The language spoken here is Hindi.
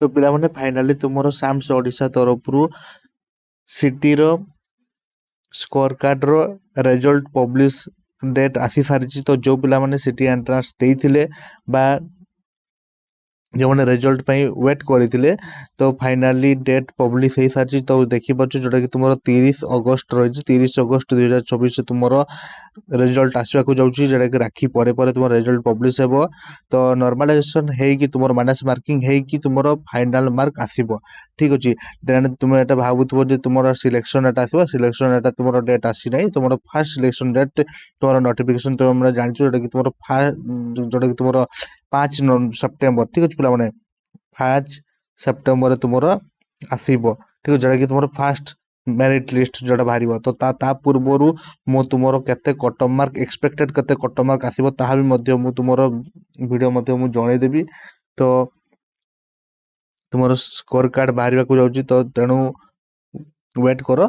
तो पिलामाने फाइनाली तुमरो साम्स ओडिशा तरफरु सिटी रो स्कोर कार्ड रो रिजल्ट पब्लिश डेट आसी सारी। तो जो पिलामाने सिटी एंट्रांस देइथिले बा जो मैंने रिजल्ट वेट करते तो फाइनाली डेट पब्लिश हो सारी। तो देखिए जोटा कि तुम 30 अगस्त रही 30 अगस्त 2024 तुम रिजल्ट आसवाक जाऊँगी जोटा कि राखी पर तुम रिजल्ट पब्लिश हे। तो नॉर्मलाइजेशन है तुम माइनस मार्किंग है तुम फाइनाल मार्क आसब। ठीक अच्छे देन तुम ये भावुव जो तुम सिलेक्शन डेट आसो सिलेक्शन डेट तुम डेट आसी ना तुम फास्ट सिलेक्शन डेट तुम नोटिफिकेशन तुम जान जोटा कि तुम जोटा कि तुम 5 सेप्टेम्बर। ठीक अच्छे पे 5 सेप्टेम्बर तुम आसब। ठीक जोटा कि तुम फास्ट मेरिट लिस्ट जोटा बाहर तो ता पूर्वर मु तुम के कट मार्क एक्सपेक्टेड के कट मार्क आसो ता भी तुम वीडियो जनईदेवी। तो तुम स्कोर कार्ड बाहर को जाऊँगी तो तेणु वेट कर।